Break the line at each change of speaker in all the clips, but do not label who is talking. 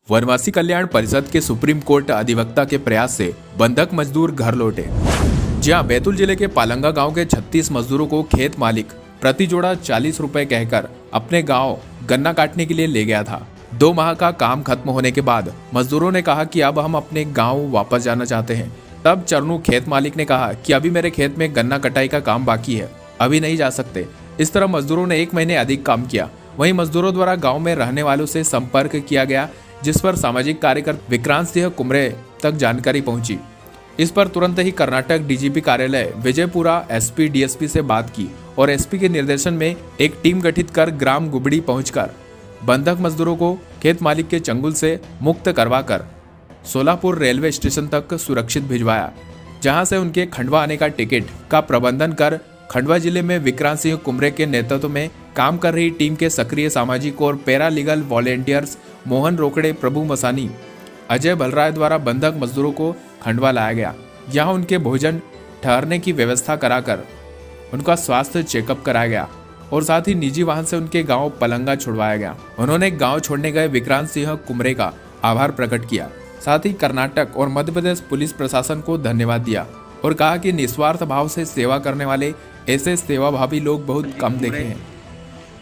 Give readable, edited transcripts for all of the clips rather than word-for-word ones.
वनवासी कल्याण परिषद के supreme court अधिवक्ता के प्रयास से बंधक मजदूर घर लौटे। जी हां, बैतूल जिले के पालंगा गांव के 36 मजदूरों को खेत मालिक प्रति जोड़ा 40 रुपए कहकर अपने गांव गन्ना काटने के लिए ले गया था। 2 माह का काम खत्म होने के बाद मजदूरों ने कहा कि अब हम अपने गाँव वापस जाना चाहते हैं। तब चरणू खेत मालिक ने कहा कि अभी मेरे खेत में गन्ना कटाई का काम बाकी है, अभी नहीं जा सकते। इस तरह मजदूरों ने 1 महीने अधिक काम किया। वहीं मजदूरों द्वारा गांव में रहने वालों से संपर्क किया गया, जिस पर सामाजिक कार्यकर्ता विक्रांत सिंह कुमरे तक जानकारी पहुंची। इस पर तुरंत ही कर्नाटक डीजीपी कार्यालय विजयपुरा एसपी डीएसपी से बात की और एसपी के निर्देशन में एक टीम गठित कर ग्राम गुबड़ी पहुंचकर बंधक मजदूरों को खेत मालिक के चंगुल से मुक्त करवाकर सोलापुर रेलवे स्टेशन तक सुरक्षित भिजवाया, जहां से उनके खंडवा आने का टिकट का प्रबंधन कर खंडवा जिले में विक्रांत सिंह कुमरे के नेतृत्व में काम कर रही टीम के सक्रिय सामाजिक और paralegal volunteers Mohan Rokade, Prabhu Masani, Ajay Bhalrai द्वारा बंधक मजदूरों को खंडवा लाया गया। यहाँ उनके भोजन ठहरने की व्यवस्था कराकर उनका स्वास्थ्य चेकअप कराया गया और साथ ही निजी वाहन से उनके गांव पलंगा छुड़वाया गया। उन्होंने गांव छोड़ने गए विक्रांत सिंह कुमरे का आभार प्रकट किया, साथ ही कर्नाटक और मध्य प्रदेश पुलिस प्रशासन को धन्यवाद दिया और कहा कि निस्वार्थ भाव से सेवा करने वाले ऐसे सेवाभावी लोग बहुत कम देखे हैं।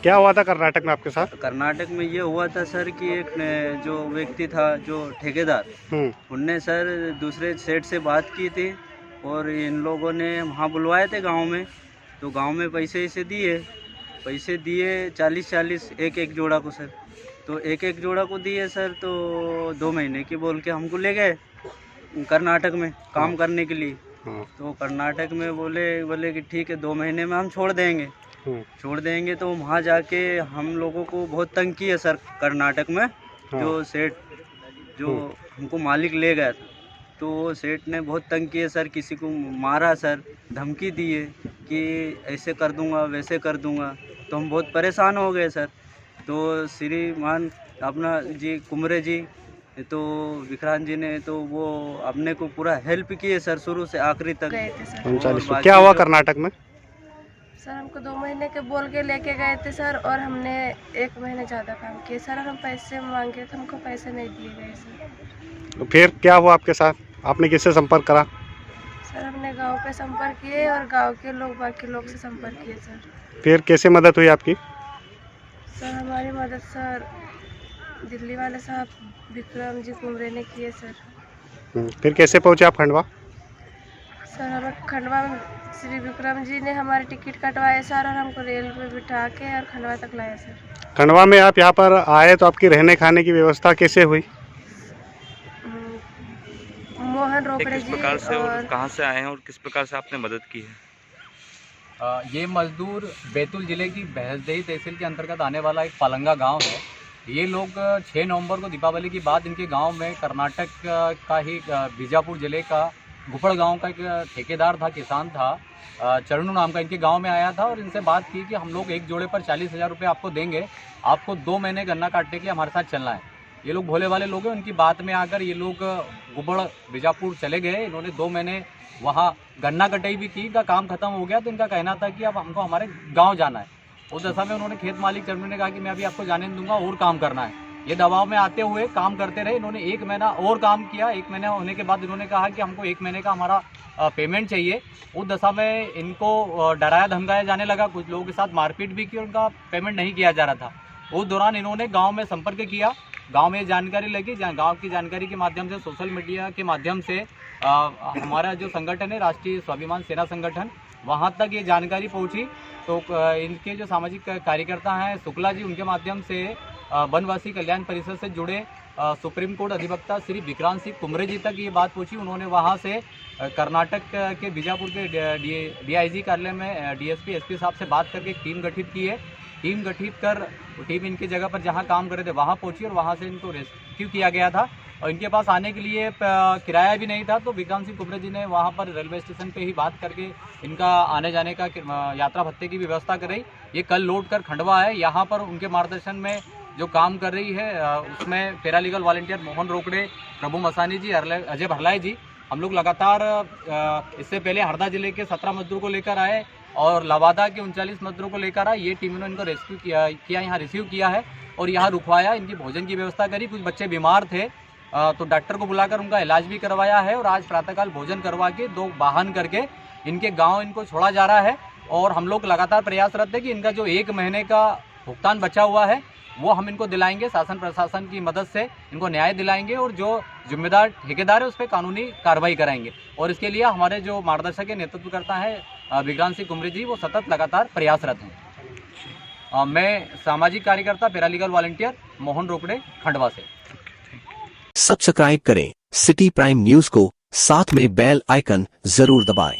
क्या हुआ था कर्नाटक में आपके साथ?
कर्नाटक में ये हुआ था सर कि एक जो व्यक्ति था, जो ठेकेदार, उनने सर दूसरे सेठ से बात की थी और इन लोगों ने वहाँ बुलवाए थे गांव में। तो गांव में पैसे दिए 40 एक जोड़ा को सर। तो एक जोड़ा को दिए सर, तो 2 महीने की बोल के हमको ले गए कर्नाटक में काम करने के लिए। तो कर्नाटक में बोले कि ठीक है 2 महीने में हम छोड़ देंगे। तो वहाँ जाके हम लोगों को बहुत तंग किया सर कर्नाटक में। जो सेठ जो हमको मालिक ले गया था, तो सेठ ने बहुत तंग किया सर, किसी को मारा सर, धमकी दिए कि ऐसे कर दूंगा वैसे कर दूंगा। तो हम बहुत परेशान हो गए सर। तो श्रीमान अपना जी कुमरे जी, तो विक्रांत जी ने तो वो अपने को पूरा हेल्प किए सर, शुरू से आखिरी तक।
क्या हुआ कर्नाटक में?
सर हमको 2 महीने के बोल के लेके गए थे सर, और हमने 1 महीने ज़्यादा काम किया सर। और हम पैसे मांगे थे, हमको पैसे नहीं दिए गए सर।
तो फिर क्या हुआ आपके साथ? आपने किससे संपर्क करा?
सर हमने गांव पे संपर्क किए और गांव के लोग बाकी लोग से संपर्क किए सर।
फिर कैसे मदद हुई आपकी?
सर हमारी मदद सर दिल्ली वाले साहब विक्रम जी कुमरे ने किए सर।
फिर कैसे पहुंचे आप खंडवा?
सर हमें खंडवा में श्री विक्रम जी ने हमारे टिकट कटवाए सर, और हमको रेल पे बिठा के और खंडवा तक लाया सर।
खंडवा में आप यहाँ पर आए तो आपकी रहने खाने की व्यवस्था कैसे हुई?
मोहन रोकड़े जी।
और कहाँ से आए हैं और किस प्रकार से आपने मदद की है?
ये मजदूर बैतूल जिले की बहसदेही तहसील के अंतर्गत आने वाला एक पालंगा गांव है। ये लोग 6 नवंबर को दीपावली के बाद इनके गांव में कर्नाटक का ही बीजापुर जिले का गुफड़ गांव का एक ठेकेदार था, किसान था, चरणू नाम का, इनके गांव में आया था और इनसे बात की कि हम लोग एक जोड़े पर 40,000 रुपये आपको देंगे, आपको 2 महीने गन्ना काटने के लिए हमारे साथ चलना है। ये लोग भोले वाले लोग हैं। उनकी बात में आकर ये लोग गुबड़ बीजापुर चले गए। इन्होंने 2 महीने वहाँ गन्ना कटाई भी की, का काम खत्म हो गया। तो इनका कहना था कि अब हमको हमारे गाँव जाना है। उस दशा में उन्होंने खेत मालिक चरणू ने कहा कि मैं अभी आपको जाने नहीं दूंगा और काम करना है। ये दबाव में आते हुए काम करते रहे। इन्होंने 1 महीना और काम किया। 1 महीना होने के बाद इन्होंने कहा कि हमको 1 महीने का हमारा पेमेंट चाहिए। उस दशा में इनको डराया धमकाया जाने लगा, कुछ लोगों के साथ मारपीट भी की, उनका पेमेंट नहीं किया जा रहा था। उस दौरान इन्होंने गांव में संपर्क किया, गांव में जानकारी लगी। गांव की जानकारी के माध्यम से, सोशल मीडिया के माध्यम से हमारा जो संगठन है राष्ट्रीय स्वाभिमान सेना संगठन, वहाँ तक ये जानकारी पहुँची। तो इनके जो सामाजिक कार्यकर्ता हैं शुक्ला जी, उनके माध्यम से वनवासी कल्याण परिषद से जुड़े सुप्रीम कोर्ट अधिवक्ता श्री विक्रांत सिंह कुमरे जी तक ये बात पहुंची। उन्होंने वहां से कर्नाटक के बीजापुर के डीआईजी कार्यालय में डीएसपी एसपी साहब से बात करके एक टीम गठित की है। टीम गठित कर टीम इनकी जगह पर जहां काम कर रहे थे वहां पहुंची और वहां से इनको रेस्क्यू किया गया था। और इनके पास आने के लिए किराया भी नहीं था। तो विक्रांत सिंह कुमरे जी ने वहाँ पर रेलवे स्टेशन पे ही बात करके इनका आने जाने का यात्रा भत्ते की व्यवस्था कराई। ये कल लौट कर खंडवा है। यहाँ पर उनके मार्गदर्शन में जो काम कर रही है उसमें पैरालीगल वॉलंटियर मोहन रोकड़े, प्रभु मसानी जी, अजय भरलाई जी, हम लोग लगातार इससे पहले हरदा जिले के 17 मजदूर को लेकर आए। और लवादा के 39 मजदूरों को लेकर आए। ये टीम ने इनको रेस्क्यू किया यहाँ रिसीव किया है और यहाँ रुकवाया, इनकी भोजन की व्यवस्था करी। कुछ बच्चे बीमार थे तो डॉक्टर को बुलाकर उनका इलाज भी करवाया है और आज प्रातःकाल भोजन करवा के 2 वाहन करके इनके गांव इनको छोड़ा जा रहा है। और हम लोग लगातार प्रयासरत है कि इनका जो 1 महीने का भुगतान बचा हुआ है वो हम इनको दिलाएंगे। शासन प्रशासन की मदद से इनको न्याय दिलाएंगे और जो जिम्मेदार ठेकेदार है उस पर कानूनी कार्रवाई कराएंगे। और इसके लिए हमारे जो मार्गदर्शक के नेतृत्व करता है विक्रांत सिंह कुमरी जी, वो सतत लगातार प्रयासरत हैं। मैं सामाजिक कार्यकर्ता पैरालीगल वॉलंटियर मोहन रोकड़े खंडवा से।
सब्सक्राइब करें सिटी प्राइम न्यूज को, साथ में बेल आइकन जरूर दबाएं।